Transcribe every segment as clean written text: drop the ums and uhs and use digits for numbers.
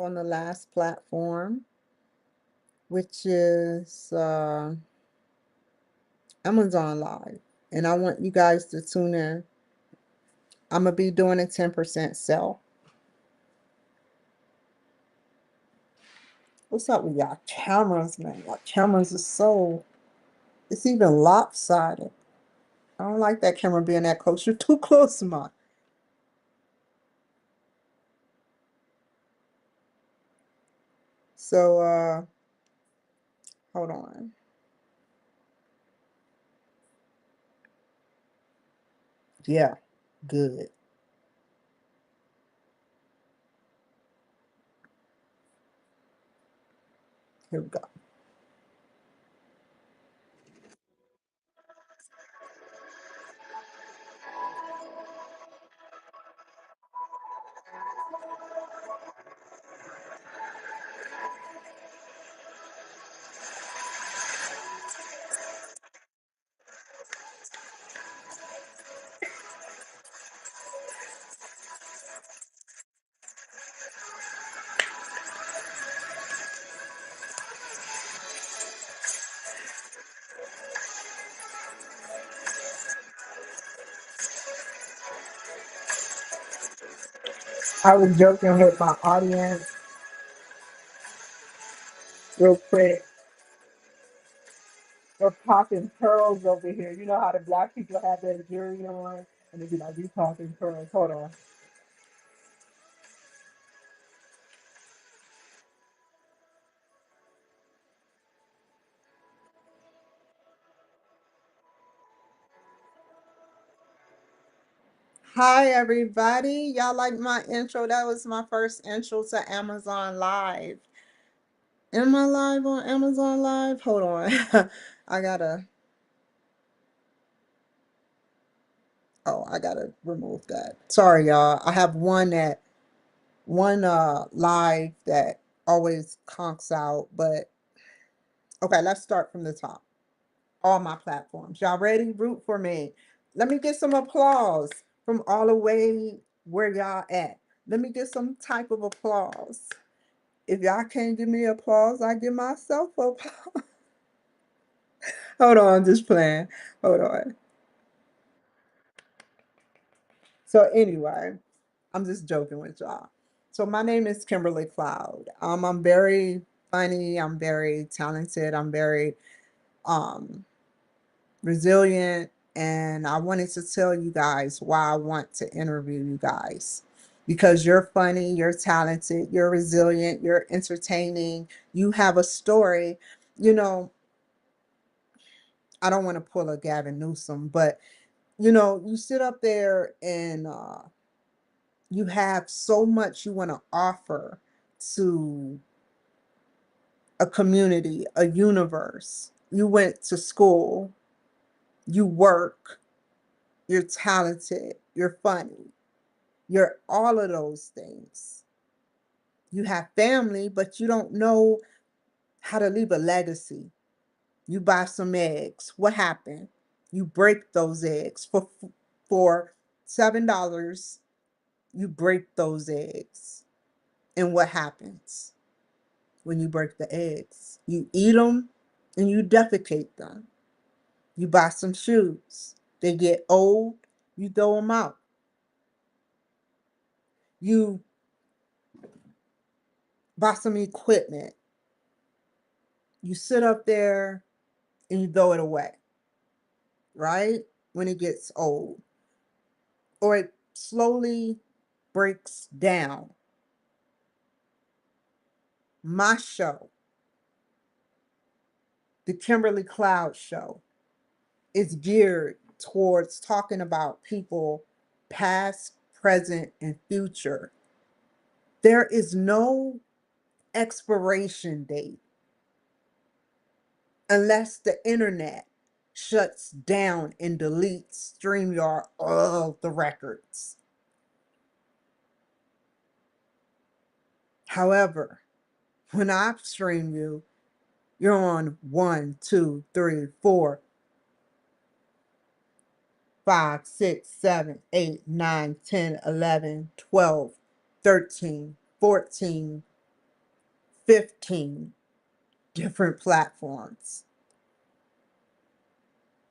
On the last platform, which is Amazon Live. And I want you guys to tune in. I'm going to be doing a 10% sale. What's up with y'all cameras, man? Y'all cameras are so, it's even lopsided. I don't like that camera being that close. You're too close to mine. So, hold on. Yeah, good. Here we go. I was joking with my audience real quick. We're popping pearls over here. You know how the black people have their jewelry on, and they be like, "You popping pearls?" Hold on. Hi, everybody. Y'all like my intro? That was my first intro to Amazon Live. Am I live on Amazon Live? Hold on. I gotta, I gotta remove that. Sorry, y'all. I have one live that always conks out, but okay, let's start from the top. All my platforms. Y'all ready? Root for me. Let me get some applause from all the way where y'all at. Let me get some type of applause. If y'all can't give me applause, I give myself applause. Hold on, just playing. Hold on. So anyway, I'm just joking with y'all. So my name is Kimberly Cloud. I'm very funny. I'm very talented. I'm very um resilient, and I wanted to tell you guys why I want to interview you guys. Because you're funny, you're talented, you're resilient, you're entertaining, you have a story. You know, I don't want to pull a Gavin Newsom, but you sit up there and you have so much you want to offer to a community, a universe. You went to school, you work, you're talented, you're funny, you're all of those things. You have family, but you don't know how to leave a legacy. You buy some eggs. What happened? You break those eggs for $7. You break those eggs. And what happens when you break the eggs? You eat them and you defecate them. You buy some shoes. They get old, you throw them out. You buy some equipment. You sit up there and you throw it away, right? When it gets old, or it slowly breaks down. My show, the Kimberly Cloud Show, is geared towards talking about people past, present, and future. There is no expiration date unless the internet shuts down and deletes StreamYard all the records. However, when I stream you, you're on 1, 2, 3, 4, 5, 6, 7, 8, 9, 10, 11, 12, 13, 14. 15 different platforms,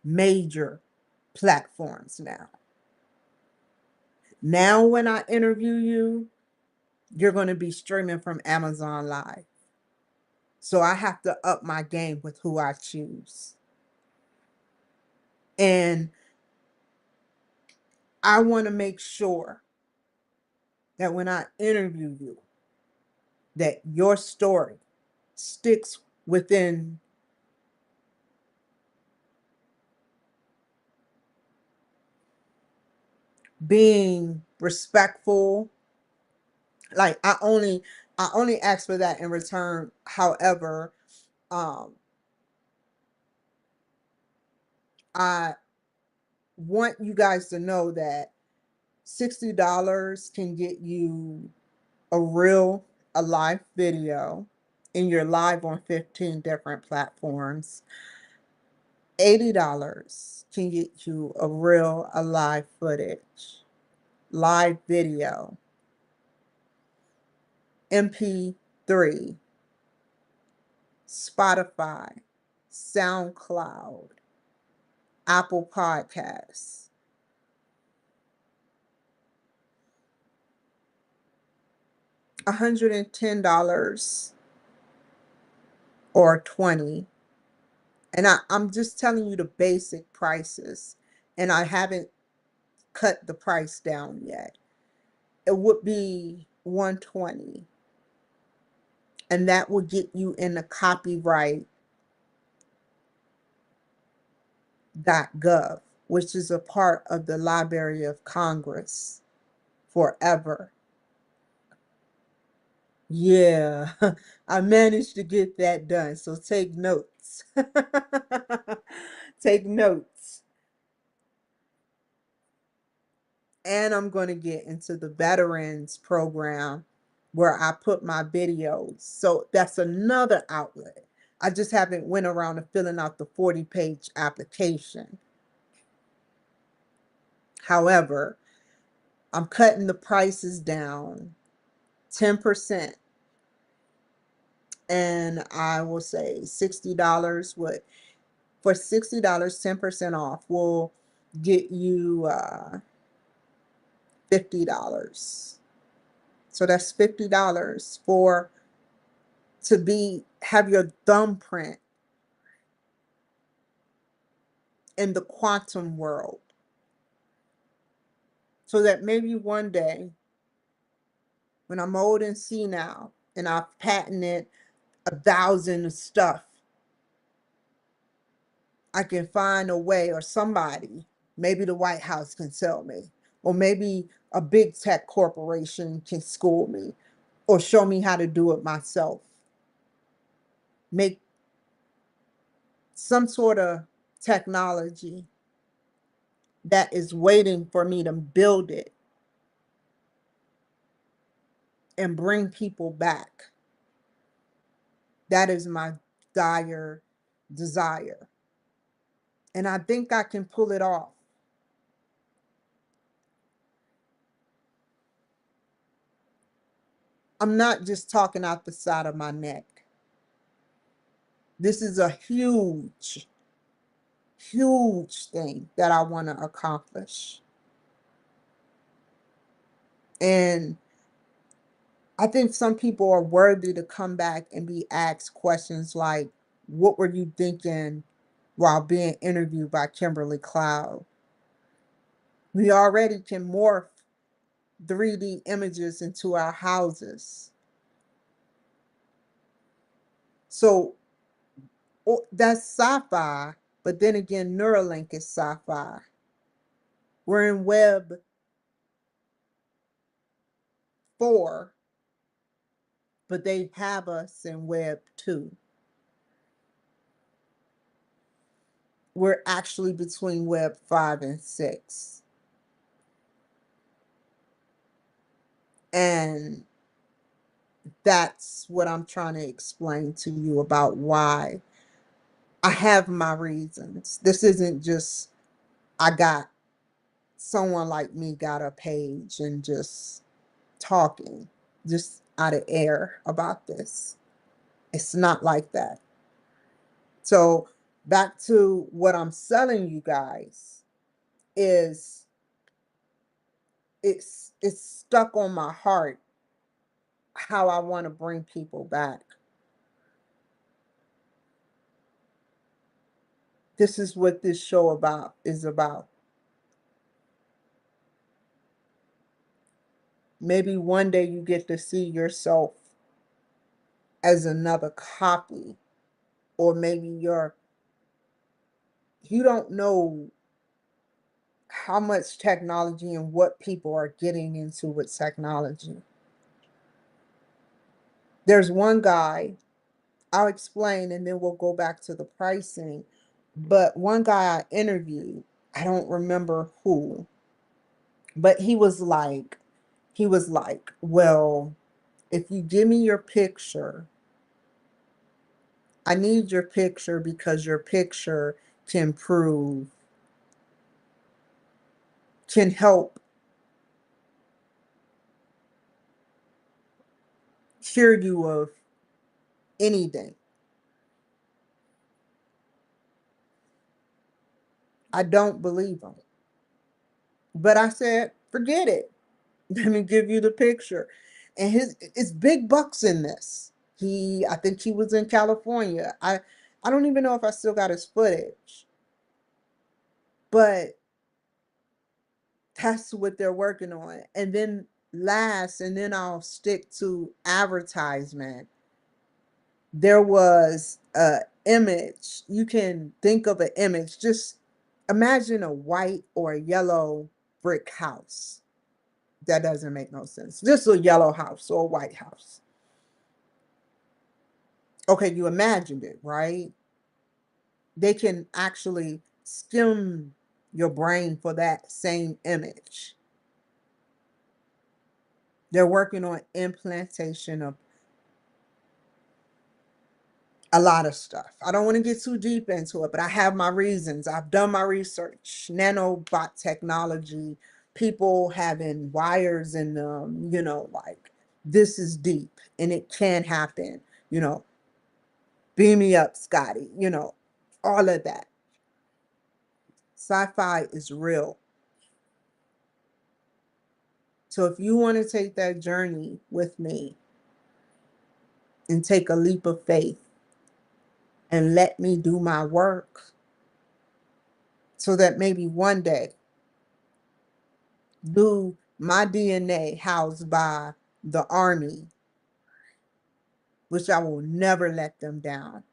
major platforms now. Now, when I interview you, you're going to be streaming from Amazon Live. So I have to up my game with who I choose. And I want to make sure that when I interview you, that your story sticks within being respectful. Like I only ask for that in return. However, um I want you guys to know that $60 can get you a reel, a live video, and you're live on 15 different platforms. $80 can get you a reel, a live footage, live video, MP3, Spotify, SoundCloud, Apple Podcasts. $110 or 20. And I'm just telling you the basic prices. And I haven't cut the price down yet. It would be 120. And that will get you in the copyright.gov, which is a part of the Library of Congress forever. Yeah, I managed to get that done. So take notes. Take notes. And I'm going to get into the veterans program where I put my videos. So that's another outlet. I just haven't went around and filling out the 40-page application. However, I'm cutting the prices down 10%. And I will say $60 would, for $60, 10% off will get you $50. So that's $50 for to be have your thumbprint in the quantum world. So that maybe one day when I'm old and senile and I've patented 1,000 stuff, I can find a way, or somebody, maybe the White House can sell me, or maybe a big tech corporation can school me or show me how to do it myself. Make some sort of technology that is waiting for me to build it and bring people back. That is my dire desire. And I think I can pull it off. I'm not just talking out the side of my neck. This is a huge, huge thing that I want to accomplish. And I think some people are worthy to come back and be asked questions like, what were you thinking while being interviewed by Kimberly Cloud? We already can morph 3D images into our houses. So that's sci-fi, but then again, Neuralink is sci-fi. We're in Web 4, but they have us in Web 2. We're actually between Web 5 and 6. And that's what I'm trying to explain to you about why I have my reasons. This isn't just I got someone like me got a page and just talking just out of air about this. It's not like that. So back to what I'm selling you guys is it's stuck on my heart how I want to bring people back. This is what this show about is about. Maybe one day you get to see yourself as another copy, or maybe you don't know how much technology and what people are getting into with technology. There's one guy, I'll explain and then we'll go back to the pricing. But one guy I interviewed, I don't remember who, but he was like, well, if you give me your picture, I need your picture because your picture can prove, can help cure you of anything. I don't believe him. But I said, forget it. Let me give you the picture. And it's big bucks in this. I think he was in California. I don't even know if I still got his footage, but that's what they're working on. And then and then I'll stick to advertisement. There was a image. You can think of an image. Just imagine a white or a yellow brick house. That doesn't make no sense. Just a yellow house or a white house. Okay, you imagined it, right? They can actually skim your brain for that same image. They're working on implantation of a lot of stuff. I don't want to get too deep into it, but I have my reasons. I've done my research. Nanobot technology, people having wires in them, like this is deep and it can happen, you know, beam me up, Scotty, all of that. Sci-fi is real. So if you want to take that journey with me and take a leap of faith and let me do my work so that maybe one day do my DNA housed by the army, which I will never let them down,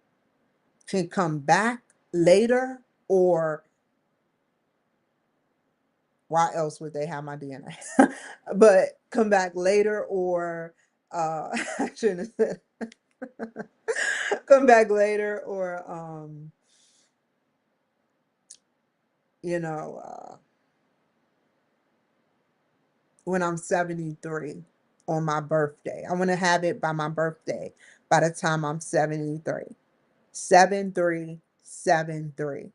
can come back later, or why else would they have my DNA? But come back later, or I shouldn't have said come back later, or you know, uh, when I'm 73 on my birthday. I want to have it by my birthday by the time I'm 73. 7373.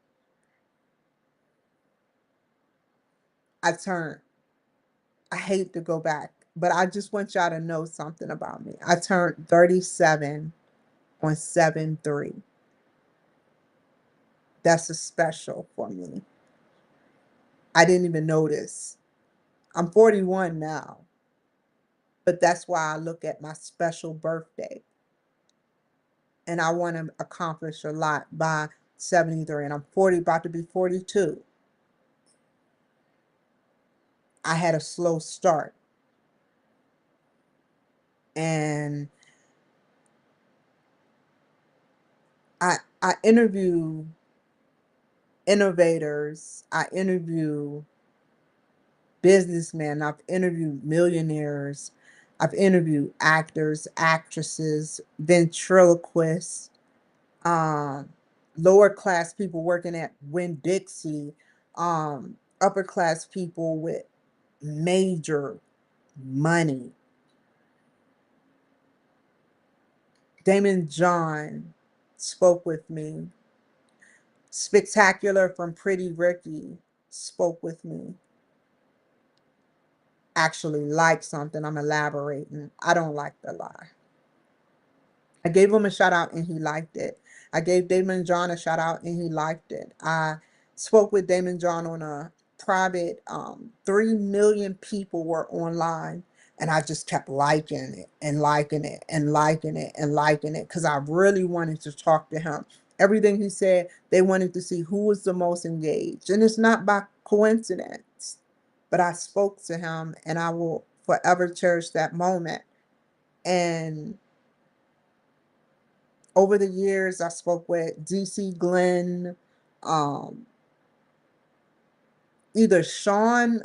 I turned. I hate to go back, but I just want y'all to know something about me. I turned 37 on 7/3. That's a special for me. I didn't even notice. I'm 41 now, but that's why I look at my special birthday and I want to accomplish a lot by 73, and I'm 40, about to be 42. I had a slow start, and I interview innovators, I interview businessmen, I've interviewed millionaires, I've interviewed actors, actresses, ventriloquists, um, lower class people working at Winn-Dixie, upper class people with major money. Damon John spoke with me. Spectacular from Pretty Ricky spoke with me. Actually like something, I'm elaborating. I don't like the lie. I gave him a shout out and he liked it. I gave Damon John a shout out and he liked it. I spoke with Damon John on a private, 3 million people were online, and I just kept liking it and liking it and liking it and liking it because I really wanted to talk to him. Everything he said, they wanted to see who was the most engaged. And it's not by coincidence, but I spoke to him and I will forever cherish that moment. And over the years, I spoke with DC Glenn, um, either Sean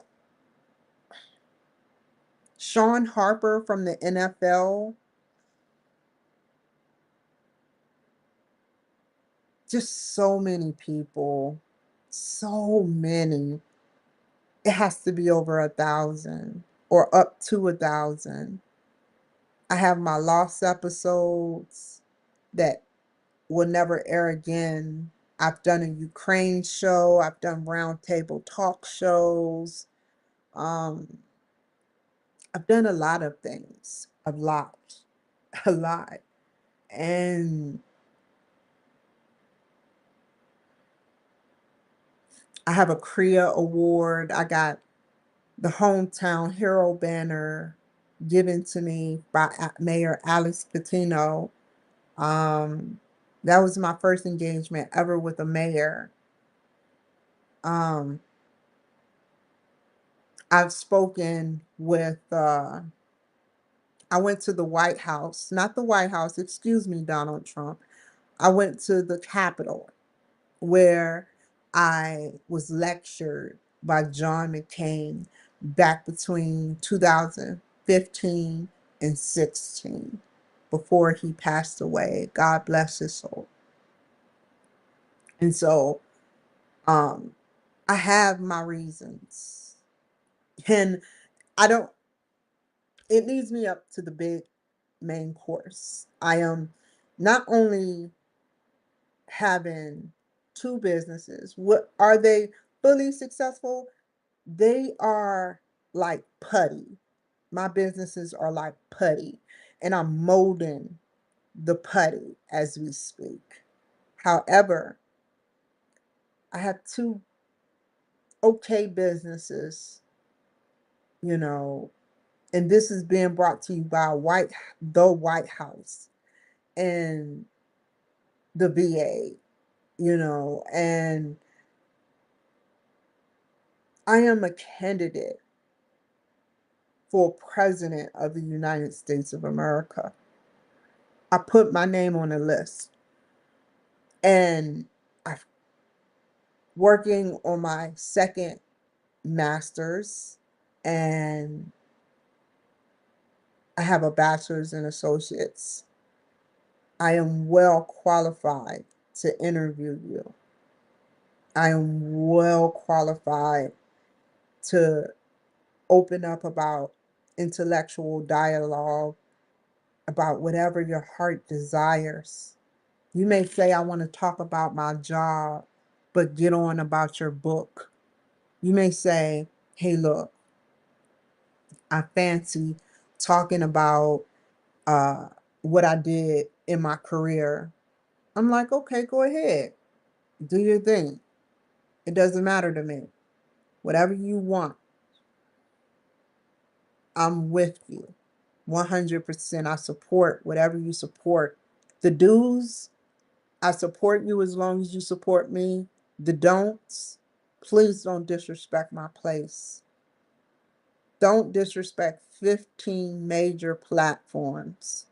Harper from the NFL, just so many people, so many. It has to be over 1,000 or up to 1,000. I have my lost episodes that will never air again. I've done a Ukraine show. I've done roundtable talk shows. Um, I've done a lot of things, a lot, a lot. And I have a Korea award. I got the Hometown Hero banner given to me by Mayor Alex Patino. Um, that was my first engagement ever with a mayor. Um, I've spoken with, I went to the White House, not the White House, excuse me, Donald Trump. I went to the Capitol where I was lectured by John McCain back between 2015 and 16 before he passed away. God bless his soul. And so um I have my reasons. And I don't it leads me up to the big main course. I am not only having two businesses. What are they fully successful? They are like putty. My businesses are like putty, and I'm molding the putty as we speak. However, I have two okay businesses, you know, and this is being brought to you by the White House and the VA, and I am a candidate for president of the United States of America. I put my name on the list, and I'm working on my second master's, and I have a bachelor's and associates. I am well qualified to interview you. I am well qualified to open up about intellectual dialogue about whatever your heart desires. You may say, I want to talk about my job, but get on about your book. You may say, hey, look, I fancy talking about uh, what I did in my career. I'm like, okay, go ahead. Do your thing. It doesn't matter to me. Whatever you want, I'm with you. 100%. I support whatever you support. The do's, I support you as long as you support me. The don'ts, please don't disrespect my place. Don't disrespect 15 major platforms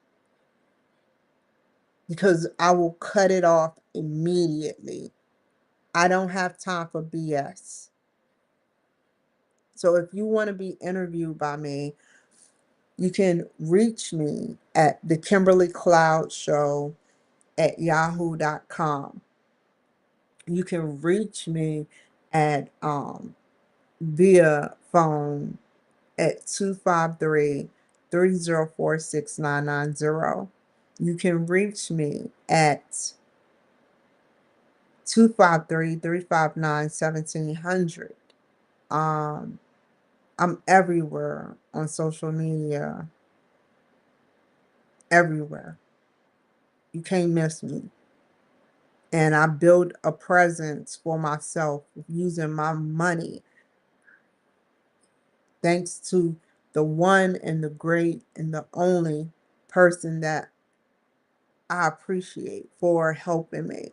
because I will cut it off immediately. I don't have time for BS. So if you want to be interviewed by me, you can reach me at the Kimberly Cloud Show at yahoo.com. You can reach me at via phone at 253-304-6990. You can reach me at 253-359-1700. Um, I'm everywhere on social media, everywhere. You can't miss me. And I build a presence for myself using my money, thanks to the one and the great and the only person that I appreciate for helping me.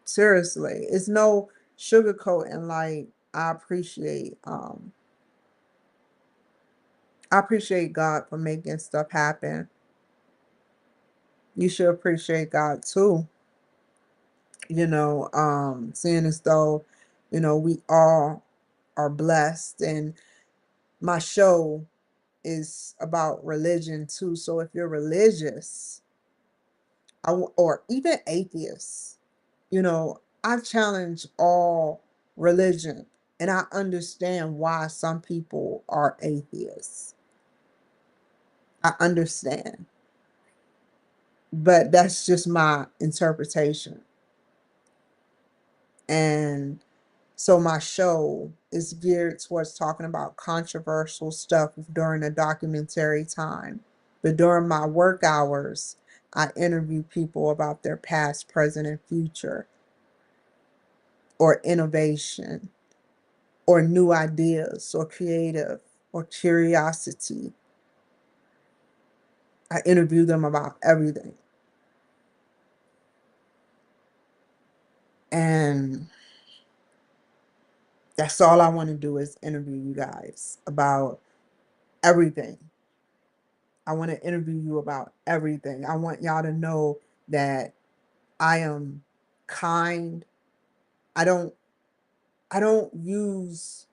Seriously, it's no sugarcoating. Like I appreciate God for making stuff happen. You should appreciate God too. Seeing as though, we all are blessed, and my show is about religion too. So if you're religious, or even atheists, I challenge all religion, and I understand why some people are atheists. I understand, but that's just my interpretation. And so my show is geared towards talking about controversial stuff during the documentary time. But during my work hours, I interview people about their past, present, and future, or innovation, or new ideas, or creative, or curiosity. I interview them about everything. And that's all I want to do is interview you guys about everything. I want to interview you about everything. I want y'all to know that I am kind. I don't I don't use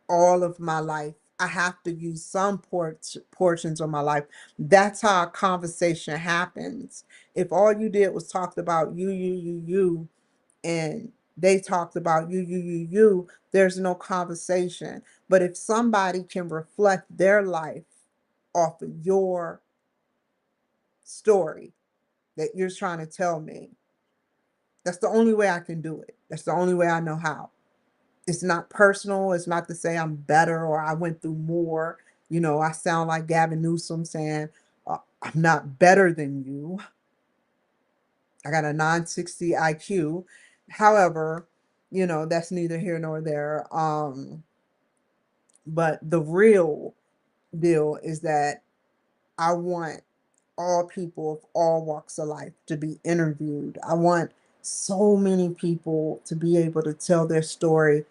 all of my life. I have to use some portions of my life. That's how a conversation happens. If all you did was talked about you, and they talked about you, there's no conversation. But if somebody can reflect their life off of your story that you're trying to tell me, that's the only way I can do it. That's the only way I know how. It's not personal. It's not to say I'm better or I went through more. I sound like Gavin Newsom saying, I'm not better than you. I got a 960 IQ. However, that's neither here nor there. But the real deal is that I want all people of all walks of life to be interviewed. I want so many people to be able to tell their story,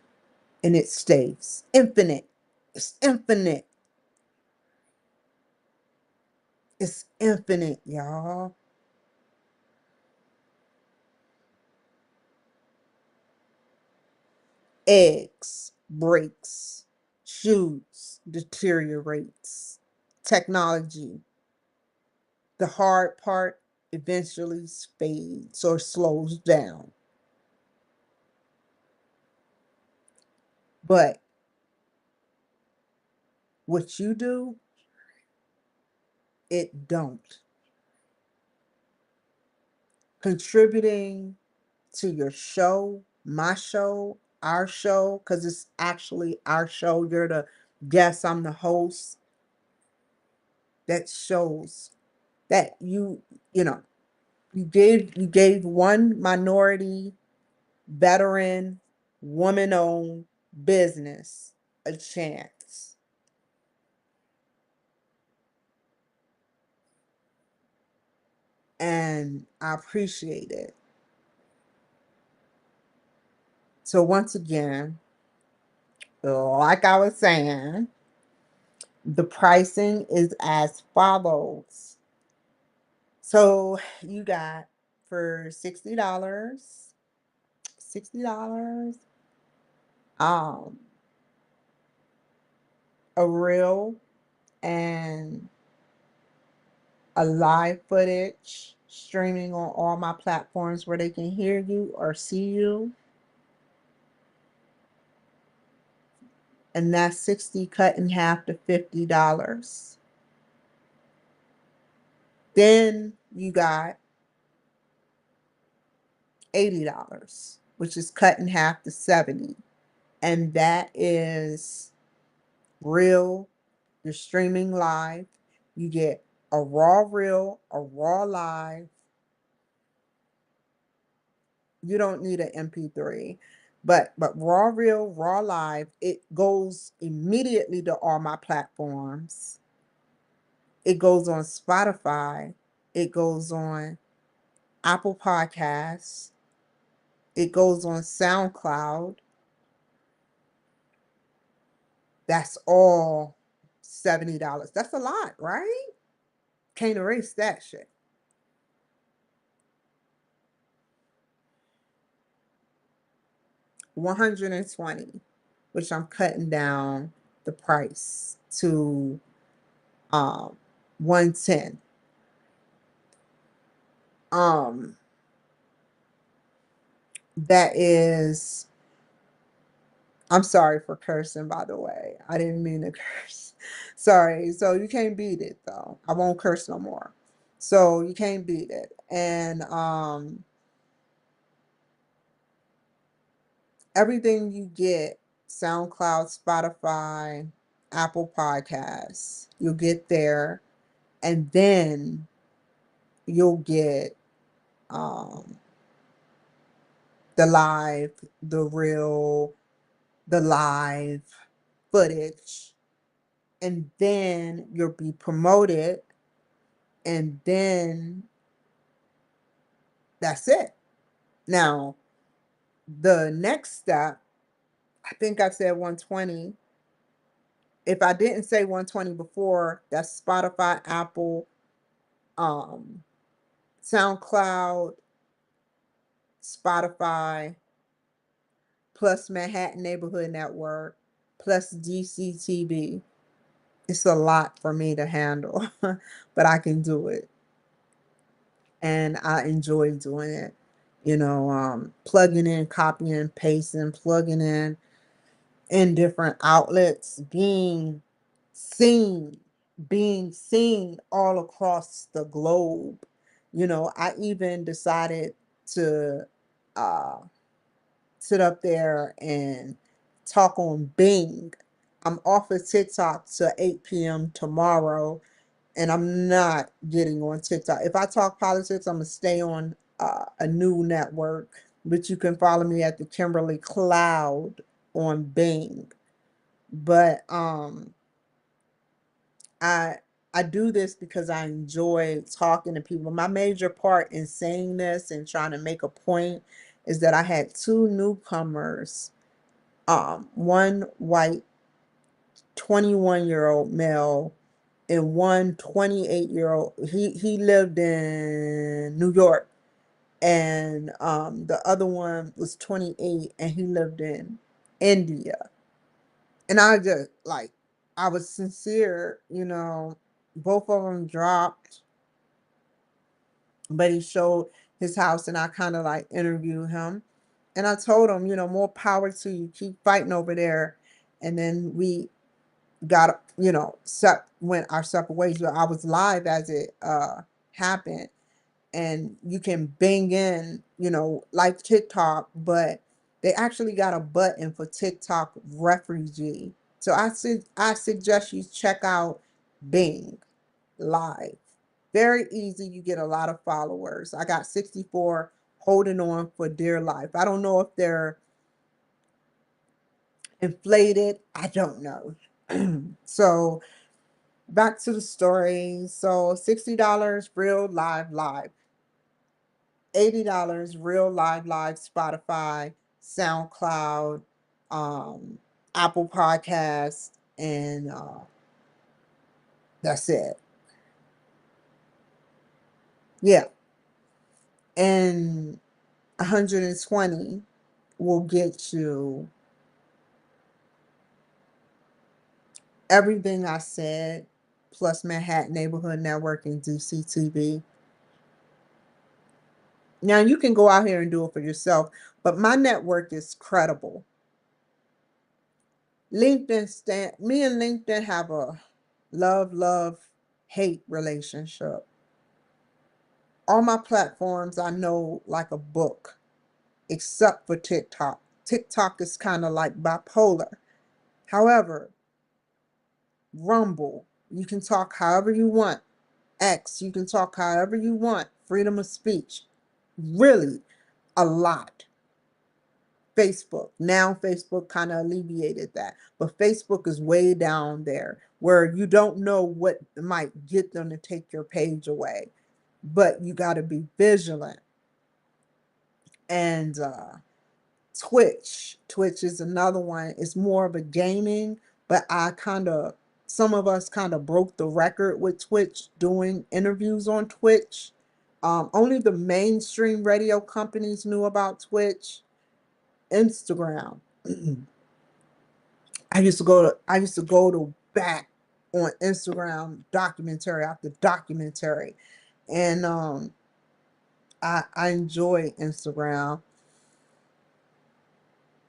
and it stays infinite. It's infinite. It's infinite, y'all. Eggs breaks, shoes deteriorates, technology, the hard part eventually fades or slows down. But what you do, it don't. Contributing to your show, my show, our show, because it's actually our show. You're the guest, I'm the host. That shows that you know, you gave one minority, veteran, woman-owned business a chance. And I appreciate it. So once again, like I was saying, the pricing is as follows. So you got for $60, um, a reel and a live footage streaming on all my platforms where they can hear you or see you. And that's 60 cut in half to $50. Then you got $80, which is cut in half to 70. And that is real, you're streaming live, You get a raw reel, a raw live. You don't need an MP3. But raw reel, raw live, it goes immediately to all my platforms. It goes on Spotify. It goes on Apple Podcasts. It goes on SoundCloud. That's all $70. That's a lot, right? Can't erase that shit. 120, which I'm cutting down the price to 110. Um that is I'm sorry for cursing, by the way. I didn't mean to curse. Sorry. So you can't beat it though. I won't curse no more. So you can't beat it. And everything you get, SoundCloud, Spotify, Apple Podcasts, you'll get there, and then you'll get um the live, the real, the live footage, and then you'll be promoted, and then that's it. Now, the next step, I think I said 120. If I didn't say 120 before, that's Spotify, Apple, um, SoundCloud, Spotify, plus Manhattan Neighborhood Network, plus DCTV. It's a lot for me to handle, but I can do it. And I enjoy doing it. Plugging in, copying, pasting, plugging in different outlets, seen, being seen all across the globe. I even decided to uh, sit up there and talk on Bing. I'm off of TikTok till 8 p.m. tomorrow, and I'm not getting on TikTok. If I talk politics, I'm gonna stay on a new network. But you can follow me at the Kimberly Cloud on Bing. But I I do this because I enjoy talking to people. My major part in saying this and trying to make a point is that I had two newcomers, one white 21-year-old male and one 28-year-old. He lived in New York, and the other one was 28 and he lived in India. And I just like I was sincere, both of them dropped, but he showed his house and I kind of like interviewed him. And I told him, more power to you. Keep fighting over there. And then we got, went our separate ways. But I was live as it happened. And you can bang in, like TikTok, but they actually got a button for TikTok refugee. So I suggest you check out Bing Live. Very easy. You get a lot of followers. I got 64 holding on for dear life. I don't know if they're inflated. I don't know. So back to the story. So $60 real live. $80 real live Spotify, SoundCloud, um, Apple Podcasts, and that's it. Yeah. And 120 will get you everything I said, plus Manhattan Neighborhood Network and DCTV. Now you can go out here and do it for yourself, but my network is credible. Me and LinkedIn have a love, hate relationship. All my platforms I know like a book, except for TikTok. TikTok is kind of like bipolar. However, Rumble. You can talk however you want. X, you can talk however you want. Freedom of speech. Really, a lot. Facebook. Now Facebook kind of alleviated that. But Facebook is way down there where you don't know what might get them to take your page away. But you got to be vigilant. And Twitch. Twitch is another one. It's more of a gaming, but some of us kind of broke the record with Twitch doing interviews on Twitch. Only the mainstream radio companies knew about Twitch. Instagram. I used to go to back on Instagram documentary after documentary. And I enjoy Instagram.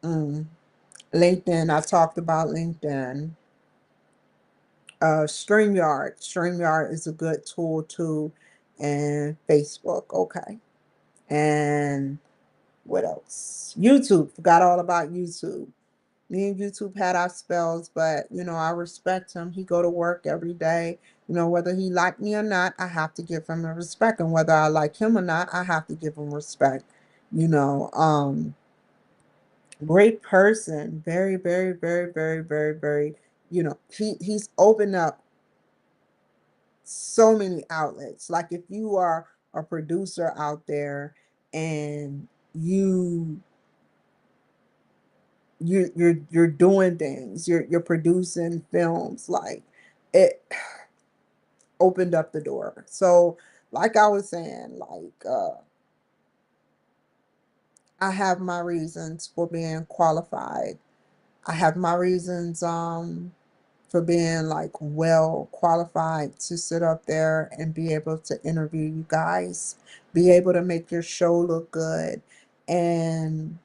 Mm. LinkedIn, I talked about LinkedIn. StreamYard. StreamYard is a good tool too. And Facebook, okay. And what else? YouTube. Forgot all about YouTube. Me and YouTube had our spells, but I respect him. He go to work every day. Whether he like me or not, I have to give him the respect. And whether I like him or not, I have to give him respect. You know, um, Great person. Very, very, very, very, very, very, he's opened up so many outlets. Like if you are a producer out there and you're doing things, you're producing films, like it opened up the door. So like I was saying, like I have my reasons for being qualified. I have my reasons for being like well qualified to sit up there and be able to interview you guys, be able to make your show look good. And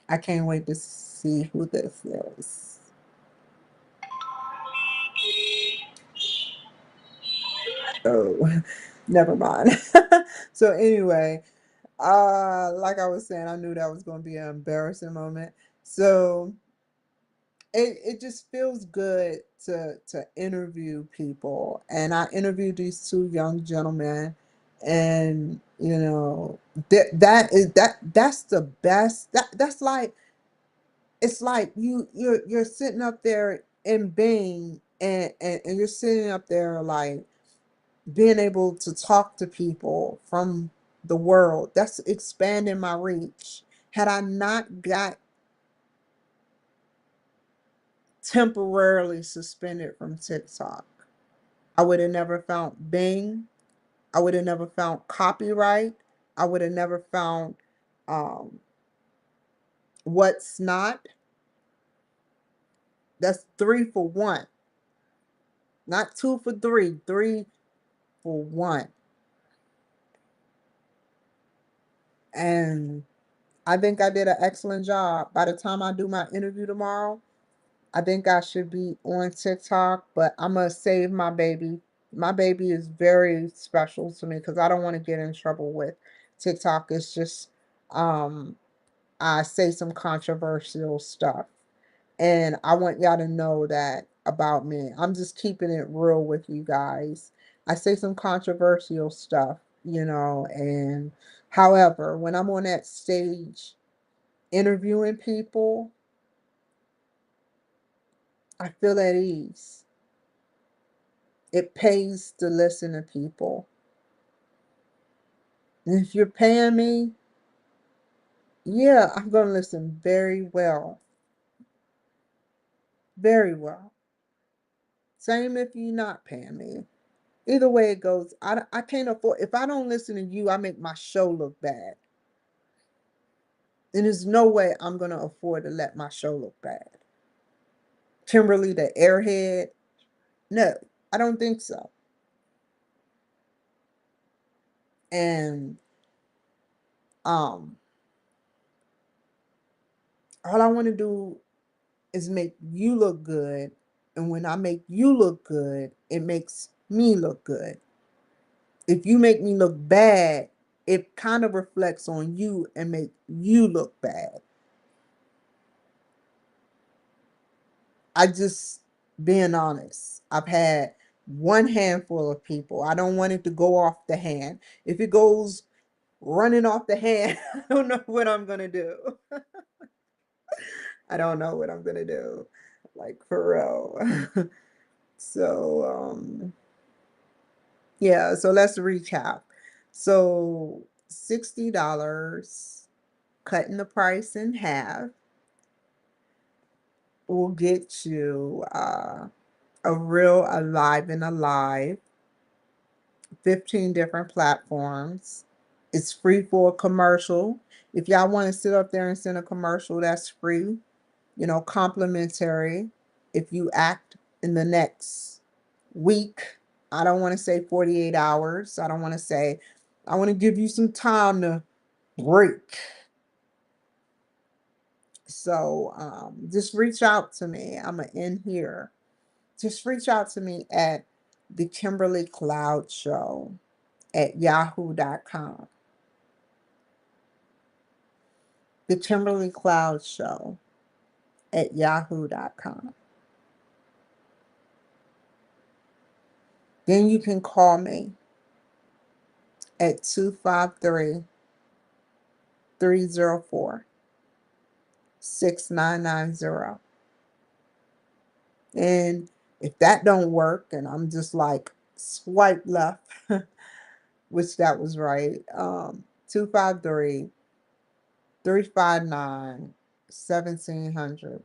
I can't wait to see who this is. Oh, never mind. So anyway, like I was saying, I knew that was going to be an embarrassing moment. So it just feels good to interview people, and I interviewed these two young gentlemen, and that's the best. That's like, it's like you're sitting up there in Bing, and you're sitting up there like being able to talk to people from the world. That's expanding my reach. Had I not got temporarily suspended from TikTok, I would have never found Bing. I would have never found copyright. I would have never found um, what's not. That's three for one, not two for three, three for one. And I think I did an excellent job. By the time I do my interview tomorrow, I think I should be on TikTok, but I'm gonna save my baby. My baby is very special to me because I don't want to get in trouble with TikTok. It's just um I say some controversial stuff. And I want y'all to know that about me. I'm just keeping it real with you guys. I say some controversial stuff, and however, when I'm on that stage interviewing people, I feel at ease. It pays to listen to people. And if you're paying me, yeah, I'm going to listen very well. Very well. Same if you're not paying me. Either way it goes, I can't afford, if I don't listen to you, I make my show look bad. And there's no way I'm going to afford to let my show look bad. Kimberly, the airhead, no, I don't think so. And um, all I want to do is make you look good. And when I make you look good, it makes me look good. If you make me look bad, it kind of reflects on you and make you look bad. I just Being honest, I've had one handful of people. I don't want it to go off the hand. If it goes running off the hand, I don't know what I'm gonna do. I don't know what I'm gonna do. Like for real. So yeah, so let's recap. So $60, cutting the price in half will get you a real alive and alive, 15 different platforms. It's free for a commercial. If y'all want to sit up there and send a commercial, that's free, complimentary. If you act in the next week, I don't want to say 48 hours. I don't want to say, I want to give you some time to break. So just reach out to me. I'm in here. Just reach out to me at the Kimberly Cloud Show at yahoo.com. The Kimberly Cloud Show at yahoo.com. Then you can call me at 253-304-6990. And if that don't work and I'm just like swipe left, which that was right, 253-359-1700.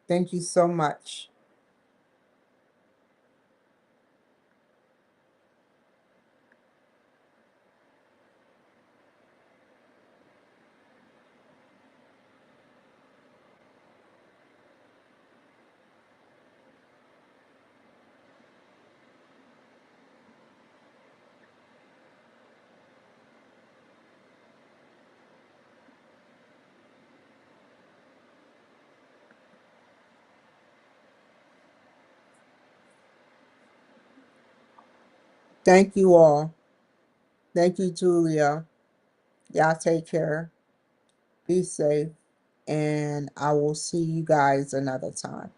Thank you so much. Thank you all. Thank you, Julia. Y'all take care. Be safe. And I will see you guys another time.